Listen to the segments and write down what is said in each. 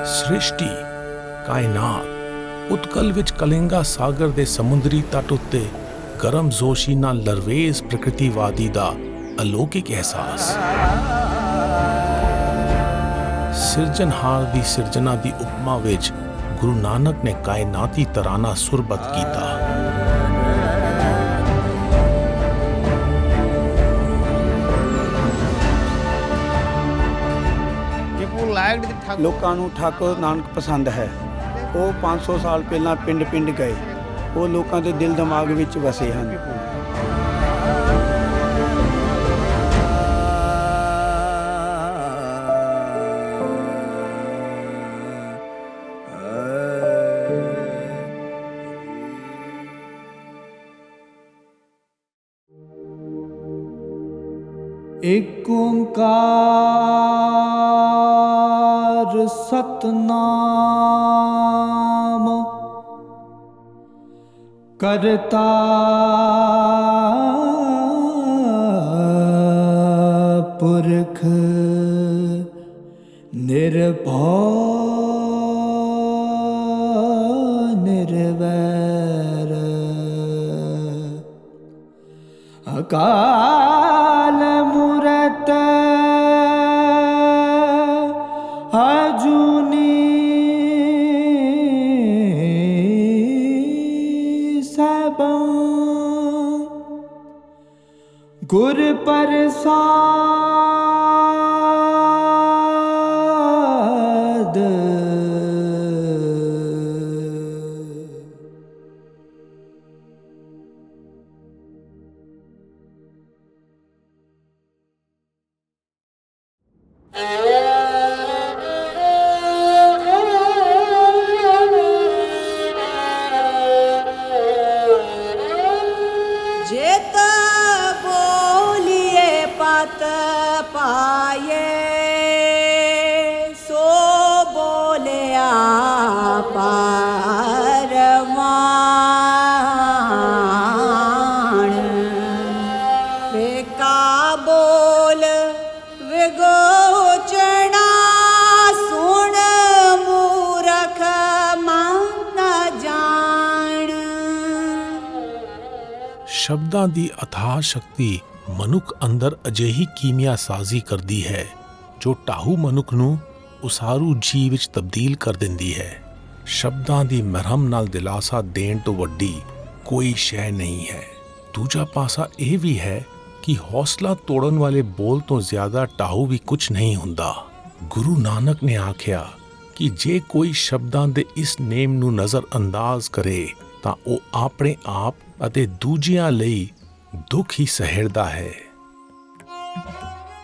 ਸ੍ਰਿਸ਼ਟੀ, ਕਾਇਨਾਤ, ਉਤਕਲ ਵਿੱਚ ਕਲਿੰਗਾ ਸਾਗਰ ਦੇ ਸਮੁੰਦਰੀ ਤੱਟ ਉੱਤੇ ਗਰਮਜੋਸ਼ੀ ਨਾਲ ਲਰਵੇਜ਼ ਪ੍ਰਕਿਰਤੀਵਾਦੀ ਦਾ ਅਲੌਕਿਕ ਅਹਿਸਾਸ। ਸਿਰਜਣਹਾਰ ਦੀ ਸਿਰਜਣਾ ਦੀ ਉਪਮਾ ਵਿੱਚ ਗੁਰੂ ਨਾਨਕ ਨੇ ਕਾਇਨਾਤੀ ਤਰਾਨਾ ਸੁਰਬੱਧ ਕੀਤਾ। ਲੋਕਾਂ ਨੂੰ ਠਾਕੁਰ ਨਾਨਕ ਪਸੰਦ ਹੈ। ਉਹ 500 ਸਾਲ ਪਹਿਲਾਂ ਪਿੰਡ ਗਏ। ਉਹ ਲੋਕਾਂ ਦੇ ਦਿਲ ਦਿਮਾਗ ਵਿੱਚ ਵਸੇ ਹਨ। ਏਕ ਓੰਕਾਰ ਸਤਨਾਮ ਕਰਤਾ ਪੁਰਖ ਨਿਰਭਉ ਨਿਰਵੈਰ ਅਕਾਲ ਮੂਰਤ ਅਜੂਨੀ ਸਭੰ ਗੁਰ ਪ੍ਰਸਾਦ। जेत बोलिए पत पाए सो बोलिया परवान बेका बोल विगोचना सुन मूरख मन जान। ਸ਼ਬਦਾਂ ਦੀ ਅਥਾਹ ਸ਼ਕਤੀ ਮਨੁੱਖ ਅੰਦਰ ਅਜਿਹੀ ਕੀਮੀਆ ਸਾਜ਼ੀ ਕਰਦੀ ਹੈ ਜੋ ਢਾਹੂ ਮਨੁੱਖ ਨੂੰ ਉਸਾਰੂ ਜੀਵ ਵਿੱਚ ਤਬਦੀਲ ਕਰ ਦਿੰਦੀ ਹੈ। ਸ਼ਬਦਾਂ ਦੀ ਮਰਹਮ ਨਾਲ ਦਿਲਾਸਾ ਦੇਣ ਤੋਂ ਵੱਡੀ ਕੋਈ ਸ਼ੈ ਨਹੀਂ ਹੈ। ਦੂਜਾ ਪਾਸਾ ਇਹ ਵੀ ਹੈ ਕਿ ਹੌਸਲਾ ਤੋੜਨ ਵਾਲੇ ਬੋਲ ਤੋਂ ਜ਼ਿਆਦਾ ਢਾਹੂ ਵੀ ਕੁਝ ਨਹੀਂ ਹੁੰਦਾ। ਗੁਰੂ ਨਾਨਕ ਨੇ ਆਖਿਆ ਕਿ ਜੇ ਕੋਈ ਸ਼ਬਦਾਂ ਦੇ ਇਸ ਨੇਮ ਨੂੰ ਨਜ਼ਰ ਅੰਦਾਜ਼ ਕਰੇ ਤਾਂ ਉਹ ਆਪਣੇ ਆਪ ਅਤੇ ਦੂਜਿਆਂ ਲਈ ਦੁੱਖ ਹੀ ਸਹਿਰਦਾ ਹੈ।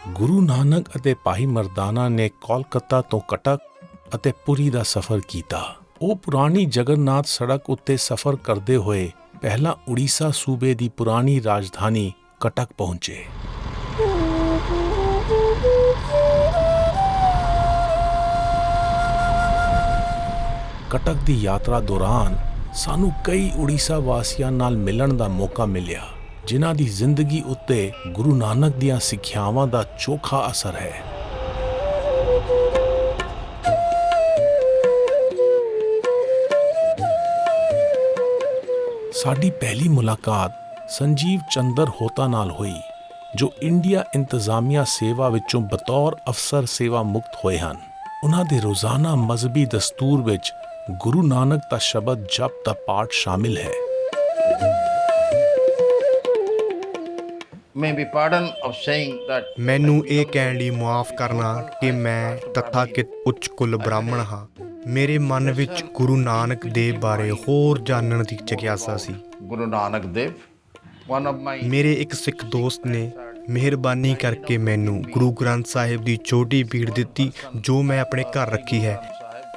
ਗੁਰੂ ਨਾਨਕ ਅਤੇ ਭਾਈ ਮਰਦਾਨਾ ਨੇ ਕੋਲਕਾਤਾ ਤੋਂ ਕਟਕ ਅਤੇ ਪੁਰੀ ਦਾ ਸਫ਼ਰ ਕੀਤਾ। ਉਹ ਪੁਰਾਣੀ ਜਗਨਨਾਥ ਸੜਕ ਉੱਤੇ ਸਫ਼ਰ ਕਰਦੇ ਹੋਏ ਪਹਿਲਾਂ ਉੜੀਸਾ ਸੂਬੇ ਦੀ ਪੁਰਾਣੀ ਰਾਜਧਾਨੀ ਕਟਕ ਪਹੁੰਚੇ। ਕਟਕ ਦੀ ਯਾਤਰਾ ਦੌਰਾਨ ਸਾਨੂੰ ਕਈ ਉੜੀਸਾ ਵਾਸੀਆਂ ਨਾਲ ਮਿਲਣ ਦਾ ਮੌਕਾ ਮਿਲਿਆ ਜਿਨ੍ਹਾਂ ਦੀ ਜ਼ਿੰਦਗੀ ਉੱਤੇ ਗੁਰੂ ਨਾਨਕ ਦੀਆਂ ਸਿੱਖਿਆਵਾਂ ਦਾ ਚੋਖਾ ਅਸਰ ਹੈ। ਸਾਡੀ ਪਹਿਲੀ ਮੁਲਾਕਾਤ ਸੰਜੀਵ ਚੰਦਰ ਹੋਤਾ ਨਾਲ ਹੋਈ ਜੋ ਇੰਡੀਆ ਇੰਤਜ਼ਾਮੀਆ ਸੇਵਾ ਵਿੱਚੋਂ ਬਤੌਰ ਅਫਸਰ ਸੇਵਾ ਮੁਕਤ ਹੋਏ ਹਨ। ਉਹਨਾਂ ਦੇ ਰੋਜ਼ਾਨਾ ਮਜ਼ਹਬੀ ਦਸਤੂਰ ਵਿੱਚ ਗੁਰੂ ਨਾਨਕ ਦਾ ਸ਼ਬਦ ਜਪ ਦਾ ਪਾਠ ਸ਼ਾਮਿਲ ਹੈ। ਮੈਨੂੰ ਇਹ ਕਹਿਣ ਲਈ ਮੁਆਫ ਕਰਨਾ ਕਿ ਮੈਂ ਤਥਾਕਿਤ ਉੱਚ ਕੁਲ ਬ੍ਰਾਹਮਣ ਹਾਂ। ਮੇਰੇ ਮਨ ਵਿੱਚ ਗੁਰੂ ਨਾਨਕ ਦੇਵ ਬਾਰੇ ਹੋਰ ਜਾਣਨ ਦੀ ਜਿਗਿਆਸਾ ਸੀ। ਗੁਰੂ ਨਾਨਕ ਦੇਵ ਮੇਰੇ ਇੱਕ ਸਿੱਖ ਦੋਸਤ ਨੇ ਮਿਹਰਬਾਨੀ ਕਰਕੇ ਮੈਨੂੰ ਗੁਰੂ ਗ੍ਰੰਥ ਸਾਹਿਬ ਦੀ ਛੋਟੀ ਪੀੜ ਦਿੱਤੀ ਜੋ ਮੈਂ ਆਪਣੇ ਘਰ ਰੱਖੀ ਹੈ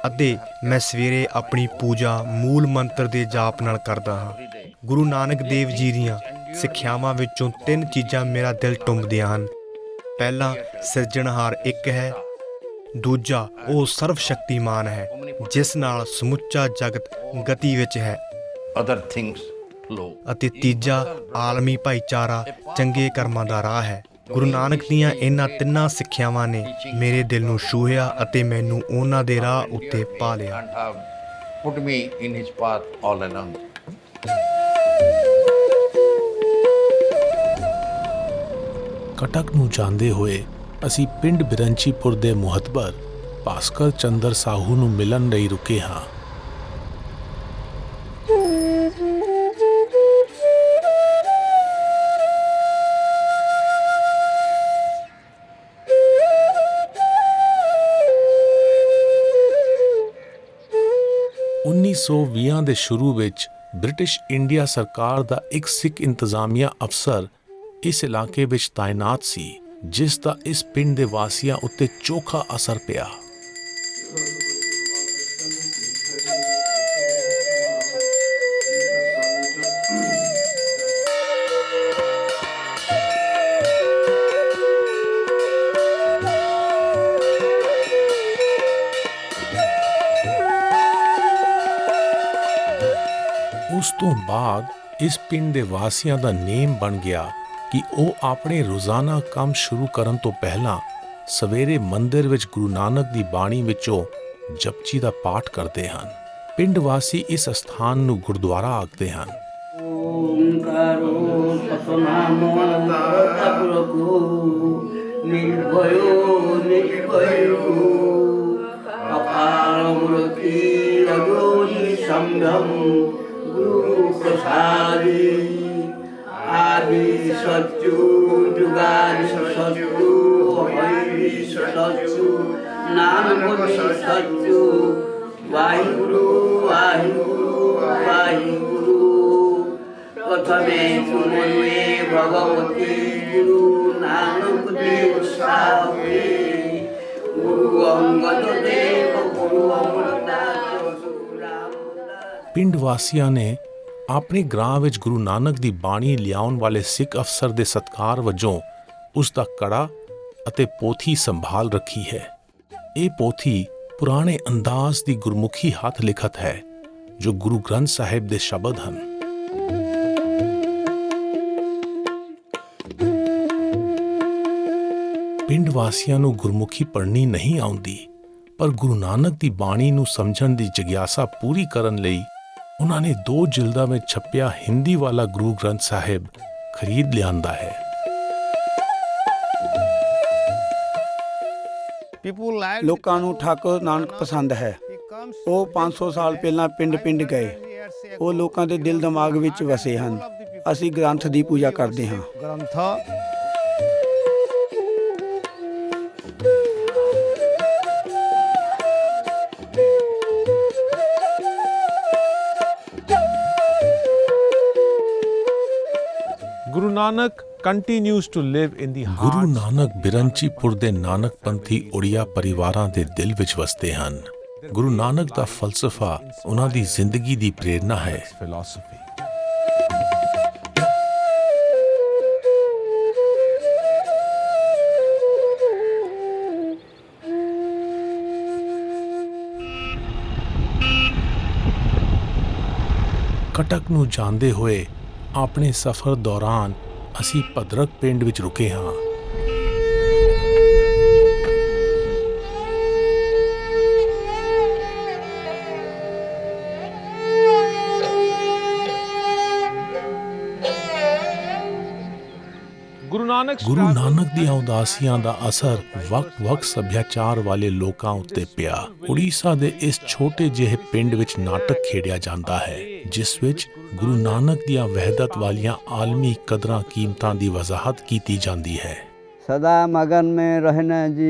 ਅਤੇ ਮੈਂ ਸਵੇਰੇ ਆਪਣੀ ਪੂਜਾ ਮੂਲ ਮੰਤਰ ਦੇ ਜਾਪ ਨਾਲ ਕਰਦਾ ਹਾਂ। ਗੁਰੂ ਨਾਨਕ ਦੇਵ ਜੀ ਦੀਆਂ ਸਿੱਖਿਆਵਾਂ ਵਿੱਚੋਂ 3 ਚੀਜ਼ਾਂ ਮੇਰਾ ਦਿਲ ਟੁੰਬਦੀਆਂ ਹਨ। ਪਹਿਲਾ, ਸਿਰਜਣਹਾਰ ਇੱਕ ਹੈ। ਦੂਜਾ, ਉਹ ਸਰਵ ਸ਼ਕਤੀਮਾਨ ਹੈ ਜਿਸ ਨਾਲ ਸਮੁੱਚਾ ਜਗਤ ਗਤੀ ਵਿੱਚ ਹੈ। ਅਤੇ ਤੀਜਾ, ਆਲਮੀ ਭਾਈਚਾਰਾ ਚੰਗੇ ਕਰਮਾਂ ਦਾ ਰਾਹ ਹੈ। ਗੁਰੂ ਨਾਨਕ ਦੀਆਂ ਇਹਨਾਂ ਤਿੰਨਾਂ ਸਿੱਖਿਆਵਾਂ ਨੇ ਮੇਰੇ ਦਿਲ ਨੂੰ ਛੂਹਿਆ ਅਤੇ ਮੈਨੂੰ ਉਹਨਾਂ ਦੇ ਰਾਹ ਉੱਤੇ ਪਾ ਲਿਆ। and have put me in his path all along. Cuttack ਨੂੰ ਜਾਂਦੇ ਹੋਏ ਅਸੀਂ ਪਿੰਡ ਬਿਰੰਚੀਪੁਰ ਦੇ ਮੁਹੱਤਬਰ ਭਾਸਕਰ ਚੰਦਰ ਸਾਹੂ ਨੂੰ ਮਿਲਣ ਲਈ ਰੁਕੇ ਹਾਂ। (1920) ਦੇ ਸ਼ੁਰੂ ਵਿੱਚ ਬ੍ਰਿਟਿਸ਼ ਇੰਡੀਆ ਸਰਕਾਰ ਦਾ ਇੱਕ ਸਿੱਖ ਇੰਤਜ਼ਾਮੀਆ ਅਫਸਰ ਇਸ ਇਲਾਕੇ ਵਿੱਚ ਤਾਇਨਾਤ ਸੀ, ਜਿਸ ਦਾ ਇਸ ਪਿੰਡ ਦੇ ਵਾਸੀਆਂ ਉੱਤੇ ਚੋਖਾ ਅਸਰ ਪਿਆ। ਉਸ ਤੋਂ ਬਾਅਦ ਇਸ ਪਿੰਡ ਦੇ ਵਾਸੀਆਂ ਦਾ ਨੇਮ ਬਣ ਗਿਆ ਕਿ ਉਹ ਆਪਣੇ ਰੋਜ਼ਾਨਾ ਕੰਮ ਸ਼ੁਰੂ ਕਰਨ ਤੋਂ ਪਹਿਲਾਂ ਸਵੇਰੇ ਮੰਦਿਰ ਵਿੱਚ ਗੁਰੂ ਨਾਨਕ ਦੀ ਬਾਣੀ ਵਿੱਚੋਂ ਜਪਜੀ ਦਾ ਪਾਠ ਕਰਦੇ ਹਨ। ਪਿੰਡ ਵਾਸੀ ਇਸ ਅਸਥਾਨ ਨੂੰ ਗੁਰਦੁਆਰਾ ਆਖਦੇ ਹਨ। ਓੰਕਾਰੋ ਸਤਨਾਮੋ ਪ੍ਰਭੂ ਨਿਰਭਯੋ ਨਿਰਭਯੋ ਅਪਾਰ ਮੂਰਤੀ ਅਗੋਨੀ ਸੰਗਮ ਗੁਰੂ ਪ੍ਰਸਾਦੀ ਆਦि सच्चु जुगादि सच्चु हरि सच्चु नानक सच्चु वाहिगुरु वाहिगुरु वाहिगुरु प्रथमे सुमन्वे भगवती गुरु नानक देव साहे गुरु अंगद देव गुरु अमरदास ਪਿੰਡ ਵਾਸੀਆਂ ਨੇ ਆਪਣੇ ਗ੍ਰਾਮ ਵਿੱਚ ਗੁਰੂ ਨਾਨਕ ਦੀ ਬਾਣੀ ਲਿਆਉਣ ਵਾਲੇ ਸਿੱਖ ਅਫਸਰ ਦੇ ਸਤਿਕਾਰ ਵਜੋਂ ਉਸ ਦਾ ਕੜਾ ਅਤੇ ਪੋਥੀ ਸੰਭਾਲ ਰੱਖੀ ਹੈ। ਇਹ ਪੋਥੀ ਪੁਰਾਣੇ ਅੰਦਾਜ਼ ਦੀ ਗੁਰਮੁਖੀ ਹੱਥ ਲਿਖਤ ਹੈ, ਜੋ ਗੁਰੂ ਗ੍ਰੰਥ ਸਾਹਿਬ ਦੇ ਸ਼ਬਦ ਹਨ। ਪਿੰਡ ਵਾਸੀਆਂ ਨੂੰ ਗੁਰਮੁਖੀ ਪੜ੍ਹਨੀ ਨਹੀਂ ਆਉਂਦੀ, ਪਰ ਗੁਰੂ ਨਾਨਕ ਦੀ ਬਾਣੀ ਨੂੰ ਸਮਝਣ ਦੀ ਜਿਗਿਆਸਾ ਪੂਰੀ ਕਰਨ ਲਈ ਉਹਨਾਂ ਨੇ 2 ਜਿਲਦਾਂ ਵਿੱਚ ਛਪਿਆ ਹਿੰਦੀ ਵਾਲਾ ਗੁਰੂ ਗ੍ਰੰਥ ਸਾਹਿਬ ਖਰੀਦ ਲਿਆਂਦਾ ਹੈ। ਲੋਕਾਂ ਨੂੰ ਠਾਕੁਰ ਨਾਨਕ ਪਸੰਦ ਹੈ। ਉਹ 500 ਸਾਲ ਪਹਿਲਾਂ ਪਿੰਡ-ਪਿੰਡ ਗਏ। ਉਹ ਲੋਕਾਂ ਦੇ ਦਿਲ ਦਿਮਾਗ ਵਿੱਚ ਵਸੇ ਹਨ। ਅਸੀਂ ਗ੍ਰੰਥ ਦੀ ਪੂਜਾ ਕਰਦੇ ਹਾਂ। Guru Nanak continues to live in the heart. Guru Nanak ਬਿਰੰਚੀਪੁਰ ਦੇ ਨਾਨਕਪੰਥੀ ਉੜੀਆ ਪਰਿਵਾਰਾਂ ਦੇ ਦਿਲ ਵਿੱਚ ਵਸਦੇ ਹਨ। ਗੁਰੂ ਨਾਨਕ ਦਾ ਫਲਸਫਾ ਉਹਨਾਂ ਦੀ ਜ਼ਿੰਦਗੀ ਦੀ ਪ੍ਰੇਰਣਾ ਹੈ। Philosophy. ਕਟਕ ਨੂੰ ਜਾਂਦੇ ਹੋਏ ਆਪਣੇ ਸਫ਼ਰ ਦੌਰਾਨ ਅਸੀਂ ਭਦਰਕ ਪਿੰਡ ਵਿੱਚ ਰੁਕੇ ਹਾਂ। Guru Nanak ਗੁਰੂ ਨਾਨਕ ਦੀਆਂ ਉਦਾਸੀਆਂ ਦਾ ਅਸਰ ਵੱਖ-ਵੱਖ ਸੱਭਿਆਚਾਰ ਵਾਲੇ ਲੋਕਾਂ ਉੱਤੇ ਪਿਆ। ਉੜੀਸਾ ਦੇ ਇਸ ਛੋਟੇ ਜਿਹੇ ਪਿੰਡ ਵਿੱਚ ਨਾਟਕ ਖੇਡਿਆ ਜਾਂਦਾ ਹੈ, ਜਿਸ ਵਿੱਚ ਗੁਰੂ ਨਾਨਕ ਦੀਆਂ ਵਹਿਦਤ ਵਾਲੀਆਂ ਆਲਮੀ ਕਦਰਾਂ ਕੀਮਤਾਂ ਦੀ ਵਜ਼ਾਹਤ ਕੀਤੀ ਜਾਂਦੀ ਹੈ। सदा मगन में रहना जी,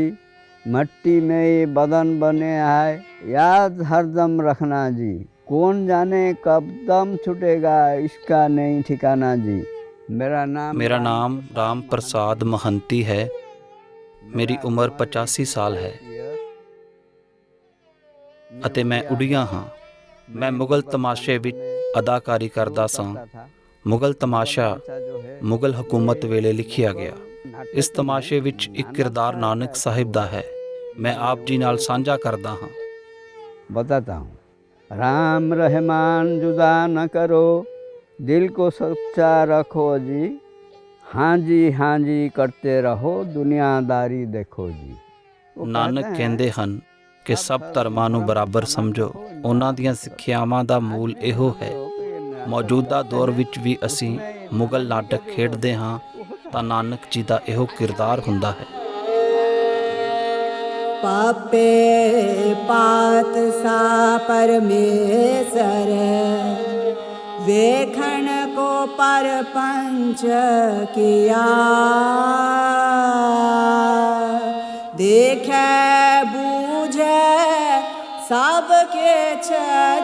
मट्टी में ये बदन बने है, याद हरदम रखना जी। कौन जाने कब दम छूटेगा, इसका नहीं ठिकाना जी। मेरा नाम राम प्रसाद महंती है। मेरी उम्र 85 साल है ਅਤੇ ਮੈਂ ਉੜੀਆ ਹਾਂ। ਮੈਂ ਮੁਗਲ ਤਮਾਸ਼ੇ ਵਿੱਚ ਅਦਾਕਾਰੀ ਕਰਦਾ ਸਾਂ। ਮੁਗਲ ਤਮਾਸ਼ਾ ਮੁਗਲ ਹਕੂਮਤ ਵੇਲੇ ਲਿਖਿਆ ਗਿਆ। ਇਸ ਤਮਾਸ਼ੇ ਵਿੱਚ ਇੱਕ ਕਿਰਦਾਰ ਨਾਨਕ ਸਾਹਿਬ ਦਾ ਹੈ। ਮੈਂ ਆਪ ਜੀ ਨਾਲ ਸਾਂਝਾ ਕਰਦਾ ਹਾਂ। बताता हूँ। राम रहमान जुदा न करो, दिल को सच्चा रखो जी। हाँ जी करते रहो, दुनियादारी देखो जी। ਨਾਨਕ ਕਹਿੰਦੇ ਹਨ ਕਿ ਸਭ ਧਰਮਾਂ ਨੂੰ ਬਰਾਬਰ ਸਮਝੋ। ਉਹਨਾਂ ਦੀਆਂ ਸਿੱਖਿਆਵਾਂ ਦਾ ਮੂਲ ਇਹੋ ਹੈ। ਮੌਜੂਦਾ ਦੌਰ ਵਿੱਚ ਵੀ ਅਸੀਂ ਮੁਗਲ ਨਾਟਕ ਖੇਡਦੇ ਹਾਂ ਤਾਂ ਨਾਨਕ ਜੀ ਦਾ ਇਹੋ ਕਿਰਦਾਰ ਹੁੰਦਾ ਹੈ। ਪਾਪੇ ਪਾਤ ਸਾ ਪਰਮੇਸ਼ਰ ਵੇਖਣ ਕੋ ਪਰਪੰਚ ਕੀਆ ਦੇਖੈ ਬੂਝੈ ਸਭ ਕਿਛ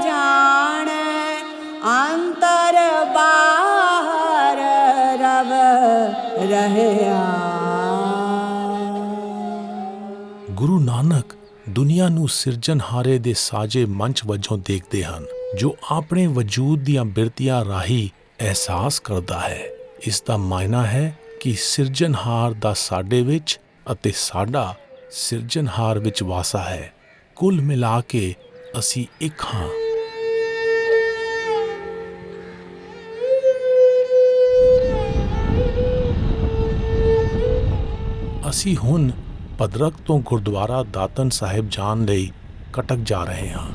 ਜਾਣੈ ਅੰਤਰ ਬਾਹਰ ਰਵ ਰਹਿਆ। ਗੁਰੂ ਨਾਨਕ ਦੁਨੀਆ ਨੂੰ ਸਿਰਜਣਹਾਰੇ ਦੇ ਸਾਜੇ ਮੰਚ ਵਜੋਂ ਦੇਖਦੇ ਹਨ, ਜੋ ਆਪਣੇ ਵਜੂਦ ਦੀਆਂ ਬਿਰਤੀਆਂ ਰਾਹੀਂ ਅਹਿਸਾਸ ਕਰਦਾ ਹੈ। ਇਸ ਦਾ ਮਾਇਨਾ ਹੈ ਕਿ ਸਿਰਜਣਹਾਰ ਦਾ ਸਾਡੇ ਵਿੱਚ ਅਤੇ ਸਾਡਾ ਸਿਰਜਣਹਾਰ ਵਿੱਚ ਵਾਸਾ ਹੈ। ਕੁੱਲ ਮਿਲਾ ਕੇ ਅਸੀਂ ਇੱਕ ਹਾਂ। ਅਸੀਂ ਹੁਣ ਭਦਰਕ ਤੋਂ ਗੁਰਦੁਆਰਾ ਦਾਤਨ ਸਾਹਿਬ ਜਾਣ ਲਈ ਕਟਕ ਜਾ ਰਹੇ ਹਾਂ।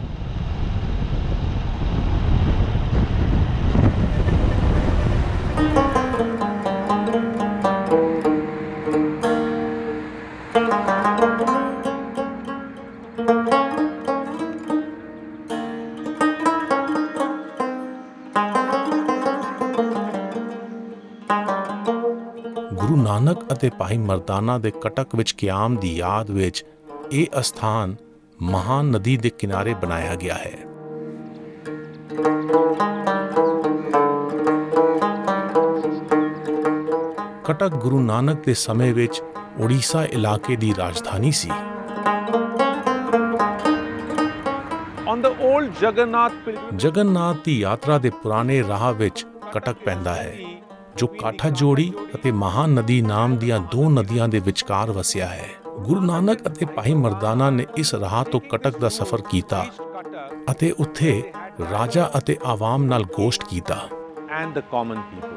ਗੁਰੂ ਨਾਨਕ ਅਤੇ ਭਾਈ ਮਰਦਾਨਾ ਦੇ ਕਟਕ ਵਿੱਚ ਕਿਆਮ ਦੀ ਯਾਦ ਵਿੱਚ ਇਹ ਅਸਥਾਨ ਮਹਾਨ ਨਦੀ ਦੇ ਕਿਨਾਰੇ ਬਣਾਇਆ ਗਿਆ ਹੈ। ਕਟਕ ਗੁਰੂ ਨਾਨਕ ਦੇ ਸਮੇਂ ਵਿੱਚ ਉੜੀਸਾ ਇਲਾਕੇ ਦੀ ਰਾਜਧਾਨੀ ਸੀ। On the old Jagannath Jagannath ਦੀ ਯਾਤਰਾ ਦੇ ਪੁਰਾਣੇ ਰਾਹ ਵਿੱਚ ਕਟਕ ਪੈਂਦਾ ਹੈ, ਜੋ ਕਾਠਾਜੋੜੀ ਅਤੇ ਮਹਾਨਦੀ ਨਾਮ ਦੀਆਂ ਦੋ ਨਦੀਆਂ ਦੇ ਵਿਚਕਾਰ ਵਸਿਆ ਹੈ। ਗੁਰੂ ਨਾਨਕ ਅਤੇ ਭਾਈ ਮਰਦਾਨਾ ਨੇ ਇਸ ਰਾਹ ਤੋਂ ਕਟਕ ਦਾ ਸਫ਼ਰ ਕੀਤਾ ਅਤੇ ਉੱਥੇ ਰਾਜਾ ਅਤੇ ਆਵਾਮ ਨਾਲ ਗੋਸ਼ਟ ਕੀਤਾ। and the common people.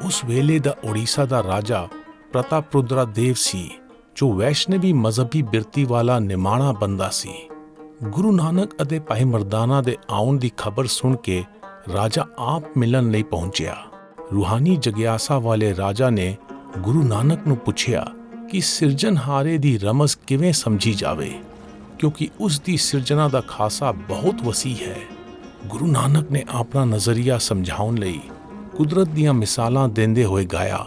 ਉਸ ਵੇਲੇ ਦਾ ਉੜੀਸਾ ਦਾ ਰਾਜਾ ਪ੍ਰਤਾਪਰੁਦਰਾ ਦੇਵ ਸੀ, ਜੋ ਵੈਸ਼ਨਵੀ ਮਜ਼ਹਬੀ ਬਿਰਤੀ ਵਾਲਾ ਨਿਮਾਣਾ ਬੰਦਾ ਸੀ। ਗੁਰੂ ਨਾਨਕ ਅਤੇ ਭਾਈ ਮਰਦਾਨਾ ਦੇ ਆਉਣ ਦੀ ਖਬਰ ਸੁਣ ਕੇ ਰਾਜਾ ਆਪ ਮਿਲਣ ਲਈ ਪਹੁੰਚਿਆ। ਰੂਹਾਨੀ ਜਗਿਆਸਾ ਵਾਲੇ ਰਾਜਾ ਨੇ ਗੁਰੂ ਨਾਨਕ ਨੂੰ ਪੁੱਛਿਆ ਕਿ ਸਿਰਜਣਹਾਰੇ ਦੀ ਰਮਜ਼ ਕਿਵੇਂ ਸਮਝੀ ਜਾਵੇ, ਕਿਉਂਕਿ ਉਸ ਦੀ ਸਿਰਜਣਾ ਦਾ ਖਾਸਾ ਬਹੁਤ ਵਸੀ ਹੈ। ਗੁਰੂ ਨਾਨਕ ਨੇ ਆਪਣਾ ਨਜ਼ਰੀਆ ਸਮਝਾਉਣ ਲਈ ਕੁਦਰਤ ਦੀਆਂ ਮਿਸਾਲਾਂ ਦਿੰਦੇ ਹੋਏ ਗਾਇਆ।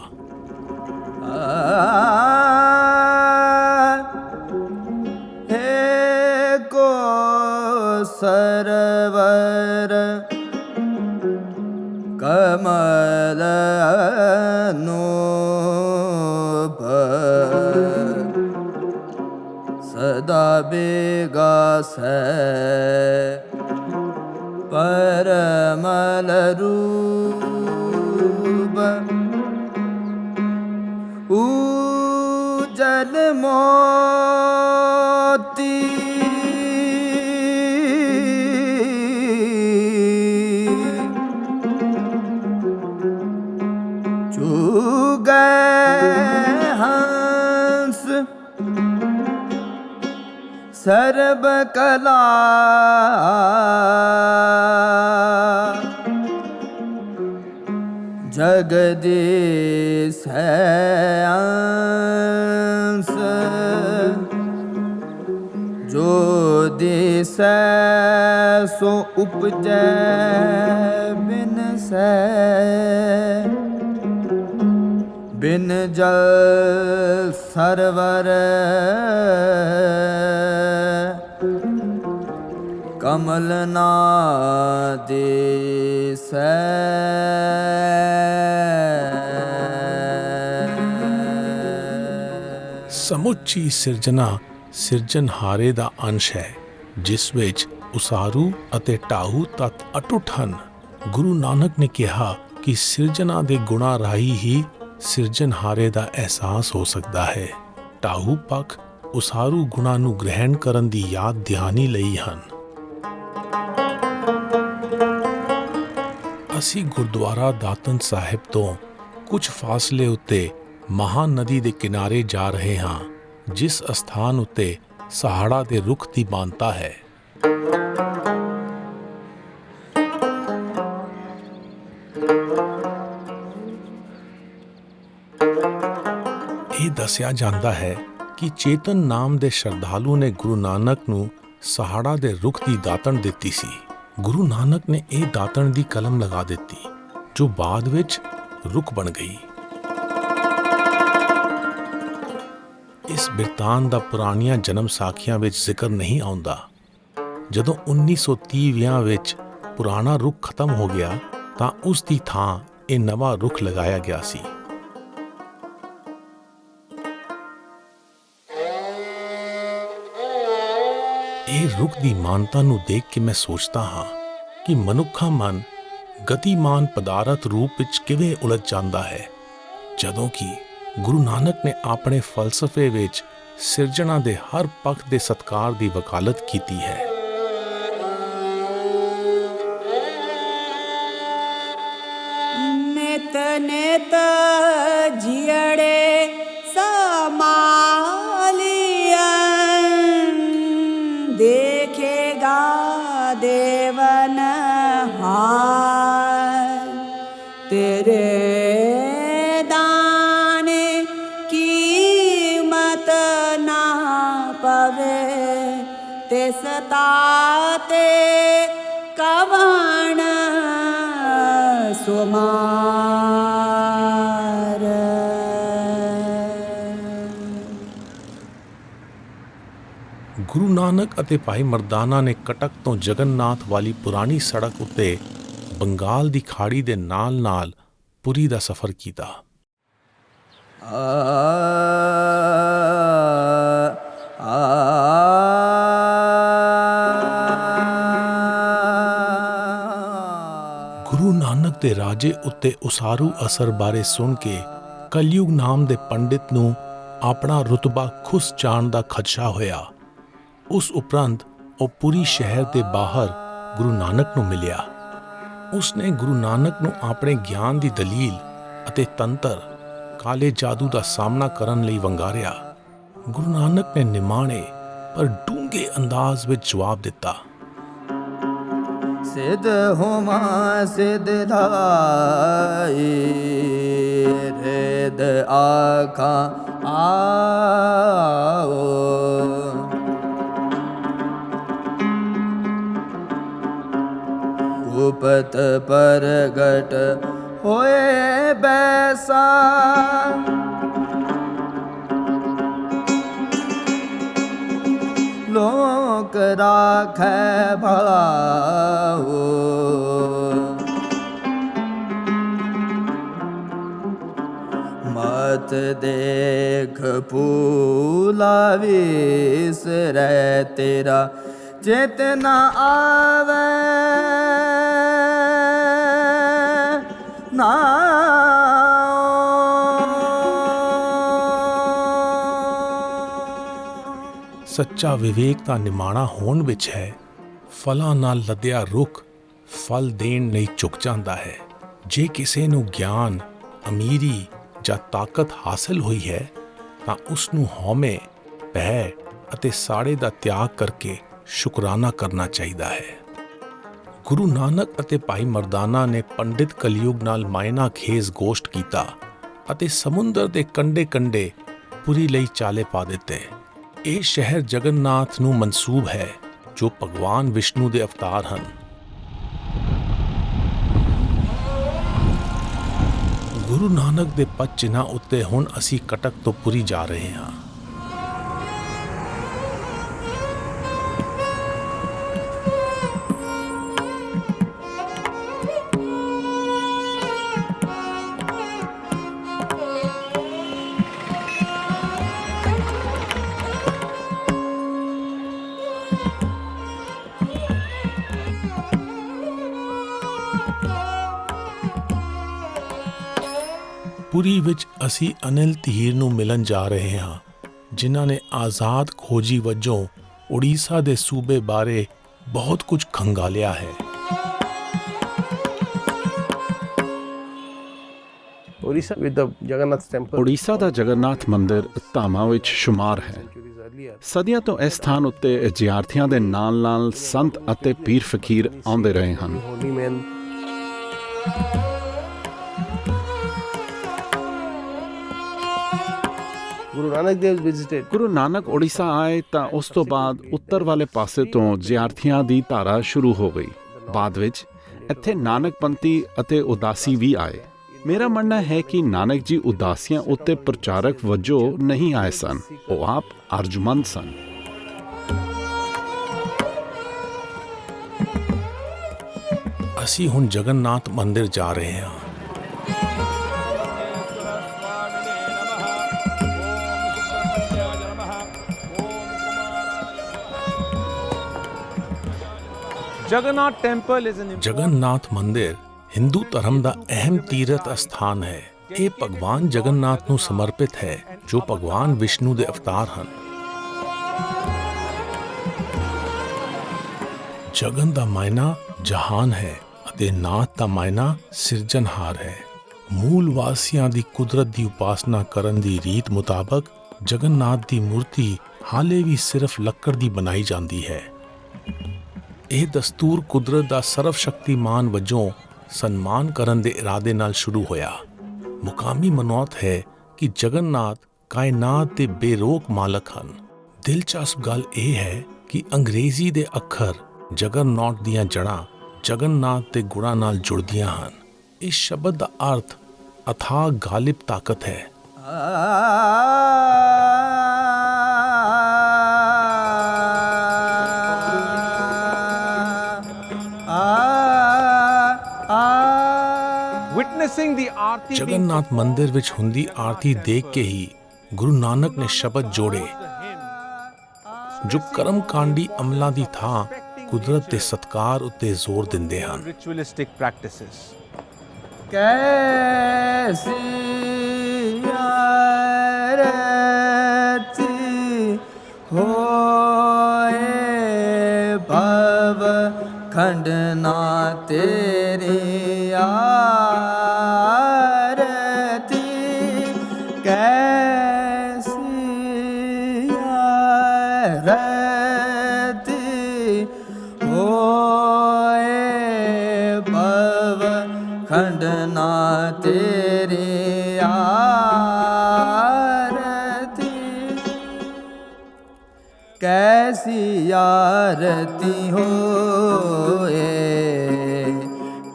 ਸਰਵਰ ਕਮਲ ਨੂਪ ਸਦਾ ਬੇਗਾਸੈ ਪਰਮਲ ਰੂਪ ਉਜਲ ਮੋਤੀ हंस सर्व कला जगदीश अंश जो दिस सो उपजै बिन सै बिन जल सरवर कमल ना दिसै। ਸਮੁੱਚੀ ਸਿਰਜਣਾ ਸਿਰਜਣਹਾਰੇ ਦਾ ਅੰਸ਼ ਹੈ, ਜਿਸ ਵਿੱਚ ਉਸਾਰੂ ਅਤੇ ਢਾਹੂ ਤੱਤ ਅਟੁੱਟ ਹਨ। ਗੁਰੂ ਨਾਨਕ ਨੇ ਕਿਹਾ ਕਿ ਸਿਰਜਣਾ ਦੇ ਗੁਣਾਂ ਰਾਹੀਂ ਹੀ ਸਿਰਜਣਹਾਰੇ ਦਾ ਅਹਿਸਾਸ ਹੋ ਸਕਦਾ ਹੈ। ਢਾਹੂ ਪੱਖ ਉਸਾਰੂ ਗੁਣਾਂ ਨੂੰ ਗ੍ਰਹਿਣ ਕਰਨ ਦੀ ਯਾਦ ਦਹਾਨੀ ਲਈ ਹਨ। ਅਸੀਂ ਗੁਰਦੁਆਰਾ ਦਾਤਨ ਸਾਹਿਬ ਤੋਂ ਕੁਝ ਫਾਸਲੇ ਉੱਤੇ ਮਹਾਨਦੀ ਦੇ ਕਿਨਾਰੇ ਜਾ ਰਹੇ ਹਾਂ, ਜਿਸ ਅਸਥਾਨ ਉੱਤੇ ਸਹਾੜਾ ਦੇ ਰੁੱਖ ਦੀ ਮਾਨਤਾ ਹੈ। ਇਹ ਦੱਸਿਆ ਜਾਂਦਾ ਹੈ ਕਿ ਚੇਤਨ ਨਾਮ ਦੇ ਸ਼ਰਧਾਲੂ ਨੇ ਗੁਰੂ ਨਾਨਕ ਨੂੰ ਸਹਾੜਾ ਦੇ ਰੁੱਖ ਦੀ ਦਾਤਣ ਦਿੱਤੀ ਸੀ। ਗੁਰੂ ਨਾਨਕ ਨੇ ਇਹ ਦਾਤਣ ਦੀ ਕਲਮ ਲਗਾ ਦਿੱਤੀ, ਜੋ ਬਾਅਦ ਵਿੱਚ ਰੁੱਖ ਬਣ ਗਈ। ਇਸ ਬਿਰਤਾਂਤ ਦਾ ਪੁਰਾਣੀਆਂ ਜਨਮ ਸਾਖੀਆਂ ਵਿੱਚ ਜ਼ਿਕਰ ਨਹੀਂ ਆਉਂਦਾ। ਜਦੋਂ 1930 ਵਿੱਚ ਪੁਰਾਣਾ ਰੁੱਖ ਖਤਮ ਹੋ ਗਿਆ ਤਾਂ ਉਸ ਦੀ ਥਾਂ ਇਹ ਨਵਾਂ ਰੁੱਖ ਲਗਾਇਆ ਗਿਆ ਸੀ। ਇਹ ਰੁੱਖ ਦੀ ਮਾਨਤਾ ਨੂੰ ਦੇਖ ਕੇ ਮੈਂ ਸੋਚਦਾ ਹਾਂ ਕਿ ਮਨੁੱਖਾ ਮਨ ਗਤੀਮਾਨ ਪਦਾਰਥ ਰੂਪ ਵਿੱਚ ਕਿਵੇਂ ਉਲਝ ਜਾਂਦਾ ਹੈ, ਜਦੋਂ ਕਿ ਗੁਰੂ ਨਾਨਕ ਨੇ ਆਪਣੇ ਫਲਸਫੇ ਵਿੱਚ ਸਿਰਜਣਾ ਦੇ ਹਰ ਪੱਖ ਦੇ ਸਤਿਕਾਰ ਦੀ ਵਕਾਲਤ ਕੀਤੀ ਹੈ। ਨਿਤ ਨਿਤ ਜਿਅੜੇ ਸਮਾਲੀਅਨ ਦੇਖੇਗਾ ਦੇਵਨ ਹਾਰ ਤੇਰੇ ਦਾਨੇ ਕੀਮਤ ਨਾ ਪਵੇ ਤਿਸ ਤਾਤੇ ਕਵਣ ਸੁਮਾਰ। ਗੁਰੂ ਨਾਨਕ ਅਤੇ ਭਾਈ ਮਰਦਾਨਾ ਨੇ ਕਟਕ ਤੋਂ ਜਗਨਨਾਥ ਵਾਲੀ ਪੁਰਾਣੀ ਸੜਕ ਉੱਤੇ ਬੰਗਾਲ ਦੀ ਖਾੜੀ ਦੇ ਨਾਲ-ਨਾਲ ਪੁਰੀ ਦਾ ਸਫ਼ਰ ਕੀਤਾ। ਗੁਰੂ ਨਾਨਕ ਦੇ ਰਾਜੇ ਉੱਤੇ ਉਸਾਰੂ ਅਸਰ ਬਾਰੇ ਸੁਣ ਕੇ ਕਲਯੁਗ ਨਾਮ ਦੇ ਪੰਡਿਤ ਨੂੰ ਆਪਣਾ ਰੁਤਬਾ ਖੁੱਸ ਜਾਣ ਦਾ ਖਦਸ਼ਾ ਹੋਇਆ। ਉਸ ਉਪਰੰਤ ਉਹ ਪੁਰੀ ਸ਼ਹਿਰ ਦੇ ਬਾਹਰ ਗੁਰੂ ਨਾਨਕ ਨੂੰ ਮਿਲਿਆ। ਉਸਨੇ ਗੁਰੂ ਨਾਨਕ ਨੂੰ ਆਪਣੇ ਗਿਆਨ ਦੀ ਦਲੀਲ ਅਤੇ ਤੰਤਰ ਕਾਲੇ ਜਾਦੂ ਦਾ ਸਾਹਮਣਾ ਕਰਨ ਲਈ ਵੰਗਾਰਿਆ। ਗੁਰੂ ਨਾਨਕ ਨੇ ਨਿਮਾਣੇ ਪਰ ਡੂੰਘੇ ਅੰਦਾਜ਼ ਵਿੱਚ ਜਵਾਬ ਦਿੱਤਾ। ਸਿਧ ਹੋਮਾ ਸਿਧ ਧਾਈ ਰਿਦ ਆਖਾਂ ਆਓ ਉਪਤ ਪ੍ਰਗਟ ਹੋਏ ਬੈਸਾ ਲੋਕ ਰਾਖੈ ਭਾਉ ਮਤ ਦੇਖ ਫੂਲਾ ਵਿਸਰੈ ਤੇਰਾ ਚਿਤ ਨ ਆਵੈ ਸੱਚਾ ਵਿਵੇਕ ਦਾ ਨਿਮਾਣਾ ਹੋਣ ਵਿੱਚ ਹੈ। ਫਲਾਂ ਨਾਲ ਲੱਦਿਆ ਰੁੱਖ ਫਲ ਦੇਣ ਲਈ ਝੁਕ ਜਾਂਦਾ ਹੈ। ਜੇ ਕਿਸੇ ਨੂੰ ਗਿਆਨ, ਅਮੀਰੀ ਜਾਂ ਤਾਕਤ ਹਾਸਲ ਹੋਈ ਹੈ ਤਾਂ ਉਸ ਨੂੰ ਹਉਮੈ, ਭੈ ਅਤੇ ਸਾੜੇ ਦਾ ਤਿਆਗ ਕਰਕੇ ਸ਼ੁਕਰਾਨਾ ਕਰਨਾ ਚਾਹੀਦਾ ਹੈ। ਗੁਰੂ ਨਾਨਕ ਅਤੇ ਭਾਈ ਮਰਦਾਨਾ ਨੇ ਪੰਡਿਤ ਕਲਯੁਗ ਨਾਲ ਮਾਇਨਾ ਖੇਜ਼ ਗੋਸ਼ਟ ਕੀਤਾ ਅਤੇ ਸਮੁੰਦਰ ਦੇ ਕੰਢੇ-ਕੰਢੇ ਪੁਰੀ ਲਈ ਚਾਲੇ ਪਾ ਦਿੱਤੇ। ਇਹ ਸ਼ਹਿਰ ਜਗਨਨਾਥ ਨੂੰ ਮਨਸੂਬ ਹੈ, ਜੋ ਭਗਵਾਨ ਵਿਸ਼ਨੂੰ ਦੇ ਅਵਤਾਰ ਹਨ। ਗੁਰੂ ਨਾਨਕ ਦੇ ਪਦ ਚਿੰਨ੍ਹਾਂ ਉੱਤੇ ਹੁਣ ਅਸੀਂ ਕਟਕ ਤੋਂ ਪੁਰੀ ਜਾ ਰਹੇ ਹਾਂ। ਪੁਰੀ ਵਿੱਚ ਅਸੀਂ ਅਨਿਲ ਧੀਰ ਨੂੰ ਮਿਲਣ ਜਾ ਰਹੇ ਹਾਂ, ਜਿਨ੍ਹਾਂ ਨੇ ਆਜ਼ਾਦ ਖੋਜੀ ਵਜੋਂ ਉੜੀਸਾ ਦੇ ਸੂਬੇ ਬਾਰੇ ਬਹੁਤ ਕੁਝ ਖੰਗਾਲਿਆ ਹੈ। Orissa with the Jagannath temple. Orissa ਦਾ ਜਗਨਨਾਥ ਮੰਦਿਰ ਧਾਮਾਂ ਵਿੱਚ ਸ਼ੁਮਾਰ ਹੈ। ਸਦੀਆਂ ਤੋਂ ਇਸ ਸਥਾਨ ਉੱਤੇ ਜਿਆਰਥੀਆਂ ਦੇ ਨਾਲ-ਨਾਲ ਸੰਤ ਅਤੇ ਪੀਰ ਫਕੀਰ ਆਉਂਦੇ ਰਹੇ ਹਨ। Holy men. Guru Nanak Dev visited. Guru Nanak Orissa ਆਏ ਤਾਂ ਉਸ ਤੋਂ ਬਾਅਦ ਉੱਤਰ ਵਾਲੇ ਪਾਸੇ ਤੋਂ ਜਿਆਰਥੀਆਂ ਦੀ ਧਾਰਾ ਸ਼ੁਰੂ ਹੋ ਗਈ। ਬਾਅਦ ਵਿੱਚ ਇੱਥੇ ਨਾਨਕਪੰਥੀ ਅਤੇ ਉਦਾਸੀ ਵੀ ਆਏ। ਮੇਰਾ ਮੰਨਣਾ ਹੈ ਕਿ ਨਾਨਕ ਜੀ ਉਦਾਸੀਆਂ ਉੱਤੇ ਪ੍ਰਚਾਰਕ ਵਜੋਂ ਨਹੀਂ ਆਏ ਸਨ, ਉਹ ਆਪ ਅਰਜੁਮੰਦ ਸਨ। ਅਸੀਂ ਹੁਣ ਜਗਨਨਾਥ ਮੰਦਿਰ ਜਾ ਰਹੇ ਹਾਂ। Jagannath temple is an Jagannath ਮੰਦਿਰ ਹਿੰਦੂ ਧਰਮ ਦਾ ਅਹਿਮ ਤੀਰਥ ਅਸਥਾਨ ਹੈ। ਇਹ ਭਗਵਾਨ ਜਗਨਨਾਥ ਨੂੰ ਸਮਰਪਿਤ ਹੈ, ਜੋ ਭਗਵਾਨ ਵਿਸ਼ਨੂੰ ਦੇ ਅਵਤਾਰ ਹਨ। ਜਗਨ ਦਾ ਮਾਇਨਾ ਜਹਾਨ ਹੈ ਅਤੇ ਨਾਥ ਦਾ ਮਾਇਨਾ ਸਿਰਜਣਹਾਰ ਹੈ। ਮੂਲ ਵਾਸੀਆਂ ਦੀ ਕੁਦਰਤ ਦੀ ਉਪਾਸਨਾ ਕਰਨ ਦੀ ਰੀਤ ਮੁਤਾਬਕ ਜਗਨਨਾਥ ਦੀ ਮੂਰਤੀ ਹਾਲੇ ਵੀ ਸਿਰਫ ਲੱਕੜ ਦੀ ਬਣਾਈ ਜਾਂਦੀ ਹੈ। ਇਹ ਦਸਤੂਰ ਕੁਦਰਤ ਦਾ ਸਰਵ ਸ਼ਕਤੀਮਾਨ ਵਜੋਂ ਸਨਮਾਨ ਕਰਨ ਦੇ ਇਰਾਦੇ ਨਾਲ ਸ਼ੁਰੂ ਹੋਇਆ। ਮੁਕਾਮੀ ਮਨੌਤ ਹੈ ਕਿ ਜਗਨਨਾਥ ਕਾਇਨਾਤ ਦੇ ਬੇਰੋਕ ਮਾਲਕ ਹਨ। ਦਿਲਚਸਪ ਗੱਲ ਇਹ ਹੈ ਕਿ ਅੰਗਰੇਜ਼ੀ ਦੇ ਅੱਖਰ ਜਗਰਨੌਟ ਦੀਆਂ ਜੜ੍ਹਾਂ ਜਗਨਨਾਥ ਦੇ ਗੁਣਾਂ ਨਾਲ ਜੁੜਦੀਆਂ ਹਨ। ਇਸ ਸ਼ਬਦ ਦਾ ਅਰਥ ਅਥਾਹ ਗਾਲਿਬ ਤਾਕਤ ਹੈ। ਜਗਨਨਾਥ ਮੰਦਿਰ ਵਿੱਚ ਹੁੰਦੀ ਆਰਤੀ ਦੇਖ ਕੇ ਹੀ ਗੁਰੂ ਨਾਨਕ ਨੇ ਸ਼ਬਦ ਜੋੜੇ ਜੋ ਕਰਮ ਕਾਂਡੀ ਅਮਲਾਂ ਦੀ ਥਾਂ ਕੁਦਰਤ ਦੇ ਸਤਕਾਰ ਉੱਤੇ ਜ਼ੋਰ ਦਿੰਦੇ ਹਨ। ritualistic practices. ਕੈਸੀ ਆਰਤੀ ਹੋਏ ਭਵ ਖੰਡਨਾ ਤੇਰੀ ਆਰਤੀ ਕੈਸੀ ਆਰਤੀ ਹੋਏ ਭਵ ਖੰਡਨਾ ਤੇਰੀ ਆਰਤੀ ਕੈਸੀ ਆਰਤੀ ਹੋਏ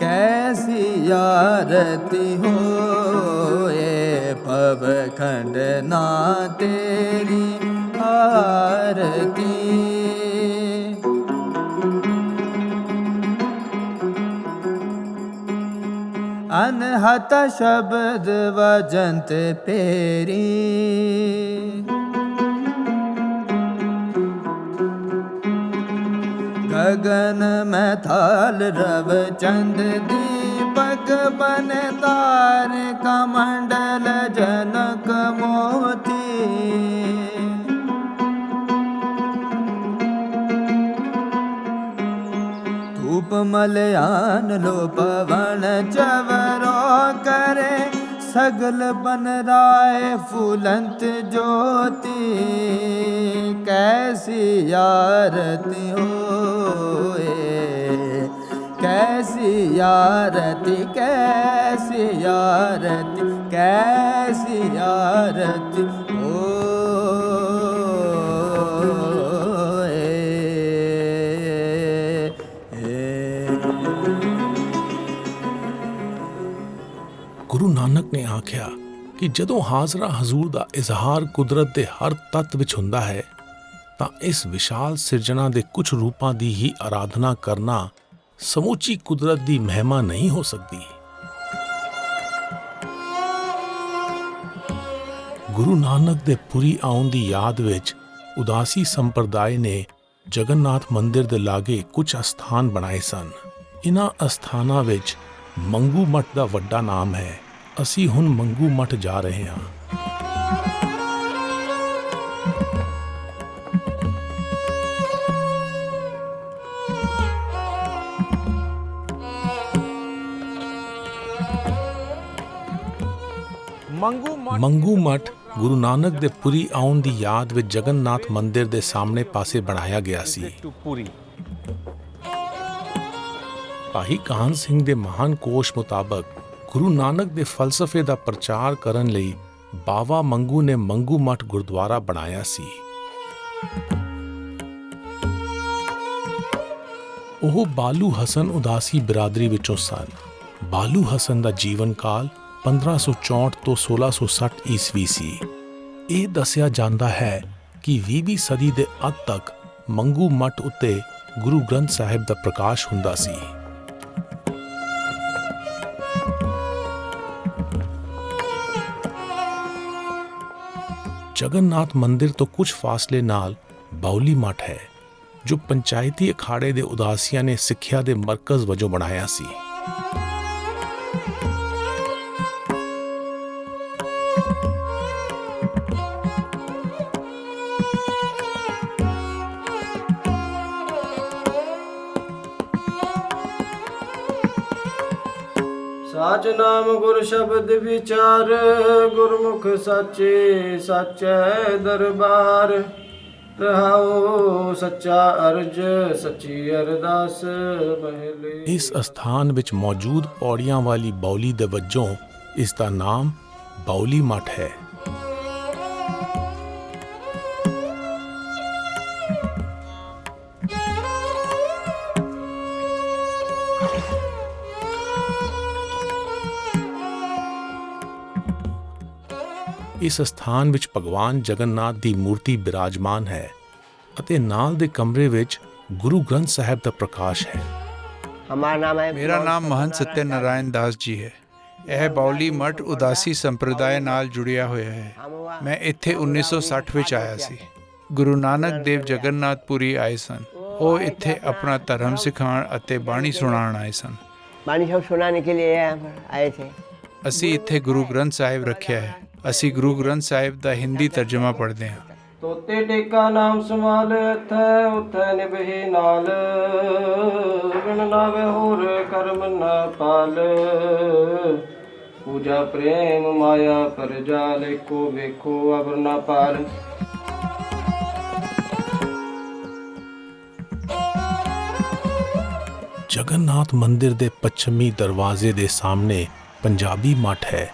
ਕੈਸੀ ਆਰਤੀ ਹੋਏ ਭਵ ਖੰਡਨਾ ਤੇਰੀ ਆਰਤੀ ਅਨਹਤ ਸ਼ਬਦ ਵਜੰਤ ਪੇਰੀ ਗगन में थाल रव चंद दीपक बन तार कमंडल जनक मोती धूप मलयान लो पवन चवरो करे सगल बन राय फूलंत ज्योति कैसी आरती होए कैसी आरती कैसी आरती कैसी आरती ਗੁਰੂ ਨਾਨਕ ਨੇ ਆਖਿਆ ਕਿ ਜਦੋਂ ਹਾਜ਼ਰਾ ਹਜ਼ੂਰ ਦਾ ਇਜ਼ਹਾਰ ਕੁਦਰਤ ਦੇ ਹਰ ਤੱਤ ਵਿੱਚ ਹੁੰਦਾ ਹੈ ਤਾਂ ਇਸ ਵਿਸ਼ਾਲ ਸਿਰਜਣਾ ਦੇ ਕੁਝ ਰੂਪਾਂ ਦੀ ਹੀ ਆਰਾਧਨਾ ਕਰਨਾ ਸਮੁੱਚੀ ਕੁਦਰਤ ਦੀ ਮਹਿਮਾ ਨਹੀਂ ਹੋ ਸਕਦੀ। ਗੁਰੂ ਨਾਨਕ ਦੇ ਪੁਰੀ ਆਉਣ ਦੀ ਯਾਦ ਵਿੱਚ ਉਦਾਸੀ ਸੰਪਰਦਾਇ ਨੇ ਜਗਨਨਾਥ ਮੰਦਿਰ ਦੇ ਲਾਗੇ ਕੁਝ ਅਸਥਾਨ ਬਣਾਏ ਸਨ। ਇਨ੍ਹਾਂ ਅਸਥਾਨਾਂ ਵਿੱਚ ਮੰਗੂ ਮੱਠ ਦਾ ਵੱਡਾ ਨਾਮ ਹੈ। ਅਸੀਂ ਹੁਣ ਮੰਗੂ ਮੱਠ ਜਾ ਰਹੇ ਹਾਂ। ਮੰਗੂ ਮੱਠ ਗੁਰੂ ਨਾਨਕ ਦੇ ਪੁਰੀ ਆਉਣ ਦੀ ਯਾਦ ਵਿੱਚ ਜਗਨਨਾਥ ਮੰਦਿਰ ਦੇ ਸਾਹਮਣੇ ਪਾਸੇ ਬਣਾਇਆ ਗਿਆ ਸੀ। ਭਾਈ ਕਾਹਨ ਸਿੰਘ ਦੇ ਮਹਾਨ ਕੋਸ਼ ਮੁਤਾਬਕ ਗੁਰੂ ਨਾਨਕ ਦੇ ਫਲਸਫੇ ਦਾ ਪ੍ਰਚਾਰ ਕਰਨ ਲਈ ਬਾਵਾ ਮੰਗੂ ਨੇ ਮੰਗੂ ਮੱਠ ਗੁਰਦੁਆਰਾ ਬਣਾਇਆ ਸੀ। ਉਹ ਬਾਲੂ ਹਸਨ ਉਦਾਸੀ ਬਿਰਾਦਰੀ ਵਿੱਚੋਂ ਸਨ। ਬਾਲੂ ਹਸਨ ਦਾ ਜੀਵਨ ਕਾਲ 1564 ਤੋਂ 1660 ਈਸਵੀ ਸੀ। ਇਹ ਦੱਸਿਆ ਜਾਂਦਾ ਹੈ ਕਿ 20ਵੀਂ ਸਦੀ ਦੇ ਅੱਧ ਤੱਕ ਮੰਗੂ ਮੱਠ ਉੱਤੇ ਗੁਰੂ ਗ੍ਰੰਥ ਸਾਹਿਬ ਦਾ ਪ੍ਰਕਾਸ਼ ਹੁੰਦਾ ਸੀ। ਜਗਨਨਾਥ ਮੰਦਿਰ ਤੋਂ ਕੁਝ ਫਾਸਲੇ ਨਾਲ ਬਾਉਲੀ ਮੱਠ ਹੈ, ਜੋ ਪੰਚਾਇਤੀ ਅਖਾੜੇ ਦੇ ਉਦਾਸੀਆਂ ਨੇ ਸਿੱਖਿਆ ਦੇ ਮਰਕਜ਼ ਵਜੋਂ ਬਣਾਇਆ ਸੀ। ਸਾਚ ਨਾਮ ਗੁਰ ਸ਼ਬਦ ਵਿਚਾਰ, ਗੁਰਮੁਖ ਸਾਚੇ ਸਾਚੈ ਦਰਬਾਰ। ਰਹਾਉ ਸੱਚਾ ਅਰਜ ਸੱਚੀ ਅਰਦਾਸ ਮਹਿਲੇ। ਇਸ ਅਸਥਾਨ ਵਿੱਚ ਮੌਜੂਦ ਪੌੜੀਆਂ ਵਾਲੀ ਬਾਉਲੀ ਦੇ ਵਜੋਂ ਇਸ ਦਾ ਨਾਮ ਬਾਉਲੀ ਮੱਠ ਹੈ। ਇਸ ਸਥਾਨ ਵਿੱਚ ਭਗਵਾਨ ਜਗਨਨਾਥ ਦੀ ਮੂਰਤੀ ਬਿਰਾਜਮਾਨ ਹੈ ਅਤੇ ਨਾਲ ਦੇ ਕਮਰੇ ਵਿੱਚ ਗੁਰੂ ਗ੍ਰੰਥ ਸਾਹਿਬ ਦਾ ਪ੍ਰਕਾਸ਼ ਹੈ। ਮੇਰਾ ਨਾਮ ਮਹੰਤ ਸਤਿਆ ਨਾਰਾਇਣ ਦਾਸ ਜੀ ਹੈ। ਇਹ ਬਾਉਲੀ ਮੱਠ ਉਦਾਸੀ ਸੰਪਰਦਾਇ ਨਾਲ ਜੁੜਿਆ ਹੋਇਆ ਹੈ। ਮੈਂ ਇੱਥੇ 1960 ਵਿੱਚ ਆਇਆ ਸੀ। ਗੁਰੂ ਨਾਨਕ ਦੇਵ ਜਗਨਨਾਥਪੁਰੀ ਆਏ ਸਨ। ਉਹ ਇੱਥੇ ਆਪਣਾ ਧਰਮ ਸਿਖਾਉਣ ਅਤੇ ਬਾਣੀ ਸੁਣਾਉਣ ਆਏ ਸਨ। ਅਸੀਂ ਇੱਥੇ ਗੁਰੂ ਗ੍ਰੰਥ ਸਾਹਿਬ ਰੱਖਿਆ ਹੈ। ਅਸੀਂ ਗੁਰੂ ਗ੍ਰੰਥ ਸਾਹਿਬ ਦਾ ਹਿੰਦੀ ਤਰਜਮਾ ਪੜ੍ਹਦੇ ਹਾਂ। ਤੋਤੇ ਟੇਕਾ ਨਾਮ ਸਮਾਲ ਇੱਥੈ ਉੱਥੈ ਨਿਭੇ ਨਾਲ, ਬਿਨ ਨਾਵੇ ਹੋਰ ਕਰਮ ਨਾ ਪਾਲ। ਪੂਜਾ ਪ੍ਰੇਮ ਮਾਇਆ ਪਰਜਾਲ, ਏਕੋ ਵੇਖੋ ਅਵਰ ਨਾ ਪਾਰ। ਜਗਨਨਾਥ ਮੰਦਿਰ ਦੇ ਪੱਛਮੀ ਦਰਵਾਜ਼ੇ ਦੇ ਸਾਹਮਣੇ ਪੰਜਾਬੀ ਮੱਠ ਹੈ,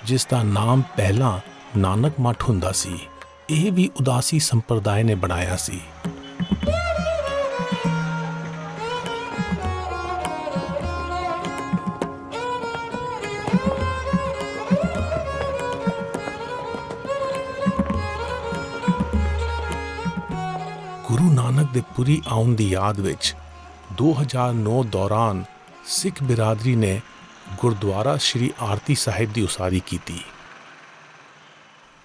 ਜਿਸ ਦਾ ਨਾਮ ਪਹਿਲਾਂ ਨਾਨਕ ਮੱਠ ਹੁੰਦਾ ਸੀ। ਇਹ ਵੀ ਉਦਾਸੀ ਸੰਪਰਦਾਇ ਨੇ ਬਣਾਇਆ ਸੀ। ਗੁਰੂ ਨਾਨਕ ਦੇ ਪੁਰੀ ਆਉਣ ਦੀ ਯਾਦ ਵਿੱਚ 2009 ਦੌਰਾਨ ਸਿੱਖ ਬਿਰਾਦਰੀ ਨੇ ਗੁਰਦੁਆਰਾ ਸ਼੍ਰੀ ਆਰਤੀ ਸਾਹਿਬ ਦੀ ਉਸਾਰੀ ਕੀਤੀ।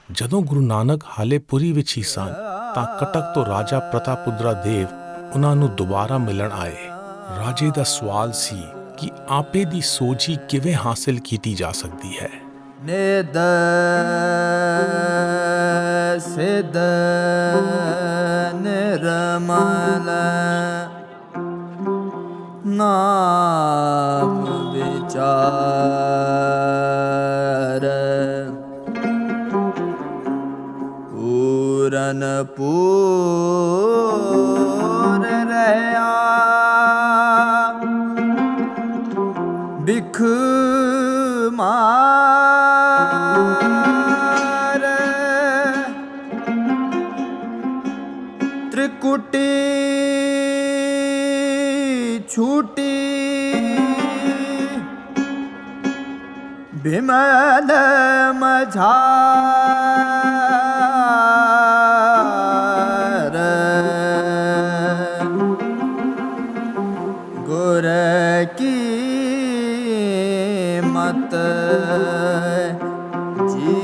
ਜਦੋਂ ਗੁਰੂ ਨਾਨਕ ਹਾਲੇ ਪੁਰੀ ਵਿੱਚ ਹੀ ਸਨ ਤਾਂ ਕਟਕ ਤੋਂ ਰਾਜਾ ਪ੍ਰਤਾਪੁੱਤਰਾ ਦੇਵ ਉਹਨਾਂ ਨੂੰ ਦੁਬਾਰਾ ਮਿਲਣ ਆਏ। ਰਾਜੇ ਦਾ ਸਵਾਲ ਸੀ ਕਿ ਆਪੇ ਦੀ ਸੋਝੀ ਕਿਵੇਂ ਹਾਸਲ ਕੀਤੀ ਜਾ ਸਕਦੀ ਹੈ। ਨਿਦ ਸਿਧ ਨਿਰਮਲ ਨਾਮ ਵਿਚਾਰ, ਪੂਰਨ ਪੂਰ ਰਹਿਆ ਬਿਖ ਮਾਰ। ਤ੍ਰਿਕੁਟੀ ਛੂਟੀ ਬਿਮਲ ਮਝਾਰ। ਗੁਰ ਕੀ ਮਤ ਜੀ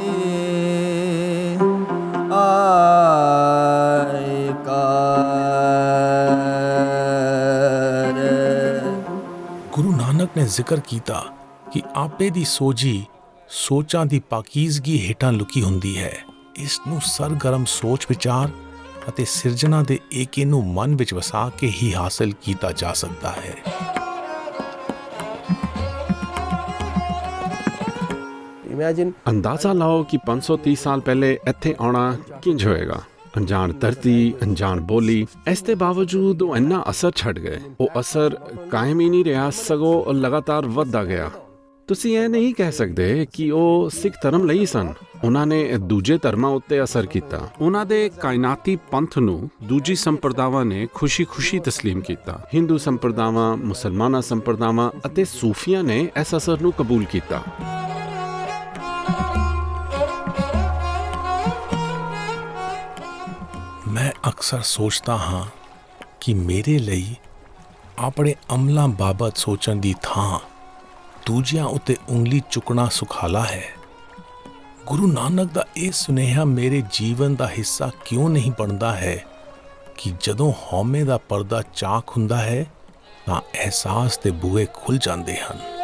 ਆਇ ਕਾਰ। ਗੁਰੂ ਨਾਨਕ ਨੇ ਜ਼ਿਕਰ ਕੀਤਾ ਕਿ ਆਪੇ ਦੀ ਸੋਝੀ ਸੋਚਾਂ ਦੀ ਪਾਕੀਜ਼ਗੀ ਹੇਠਾਂ ਲੁਕੀ ਹੁੰਦੀ ਹੈ। ਇਸ ਨੂੰ ਸਰਗਰਮ ਸੋਚ ਵਿਚਾਰ ਅਤੇ ਸਿਰਜਣਾ ਦੇ ਏਕੇ ਨੂੰ ਮਨ ਵਿੱਚ ਵਸਾ ਕੇ ਹੀ ਹਾਸਲ ਕੀਤਾ ਜਾ ਸਕਦਾ ਹੈ। Imagine ਅੰਦਾਜ਼ਾ ਲਾਓ ਕਿ 530 ਸਾਲ ਪਹਿਲੇ ਇੱਥੇ ਆਉਣਾ ਕਿੰਜ ਹੋਏਗਾ। ਅਣਜਾਣ ਧਰਤੀ, ਅਣਜਾਣ ਬੋਲੀ, ਇਸ ਦੇ ਬਾਵਜੂਦ ਉਹ ਇੰਨਾ ਅਸਰ ਛੱਡ ਗਏ। ਉਹ ਅਸਰ ਕਾਇਮ ਹੀ ਨਹੀਂ ਰਿਹਾ, ਸਗੋਂ ਲਗਾਤਾਰ ਵੱਧਦਾ ਗਿਆ। ਤੁਸੀਂ ਇਹ ਨਹੀਂ ਕਹਿ ਸਕਦੇ ਕਿ ਉਹ ਸਿੱਖ ਧਰਮ ਲਈ ਸਨ। ਉਹਨਾਂ ਨੇ ਦੂਜੇ ਧਰਮਾਂ ਉੱਤੇ ਅਸਰ ਕੀਤਾ। ਉਹਨਾਂ ਦੇ ਕਾਇਨਾਤੀ ਪੰਥ ਨੂੰ ਦੂਜੀ ਸੰਪਰਦਾਵਾਂ ਨੇ ਖੁਸ਼ੀ-ਖੁਸ਼ੀ ਤਸਲੀਮ ਕੀਤਾ। ਹਿੰਦੂ ਸੰਪਰਦਾਵਾਂ, ਮੁਸਲਮਾਨਾਂ ਸੰਪਰਦਾਵਾਂ ਅਤੇ ਸੂਫੀਆਂ ਨੇ ਇਸ ਅਸਰ ਨੂੰ ਕਬੂਲ ਕੀਤਾ। ਮੈਂ ਅਕਸਰ ਸੋਚਦਾ ਹਾਂ ਕਿ ਮੇਰੇ ਲਈ ਆਪਣੇ ਅਮਲਾਂ ਬਾਬਤ ਸੋਚਣ ਦੀ ਥਾਂ ਦੂਜਿਆਂ ਉੱਤੇ ਉਂਗਲੀ ਚੁੱਕਣਾ ਸੁਖਾਲਾ ਹੈ। ਗੁਰੂ ਨਾਨਕ ਦਾ ਇਹ ਸੁਨੇਹਾ ਮੇਰੇ ਜੀਵਨ ਦਾ ਹਿੱਸਾ ਕਿਉਂ ਨਹੀਂ ਬਣਦਾ ਹੈ ਕਿ ਜਦੋਂ ਹਉਮੈ ਦਾ ਪਰਦਾ ਚਾਕ ਹੁੰਦਾ ਹੈ ਤਾਂ ਅਹਿਸਾਸ ਦੇ ਬੂਹੇ ਖੁੱਲ੍ਹ ਜਾਂਦੇ ਹਨ।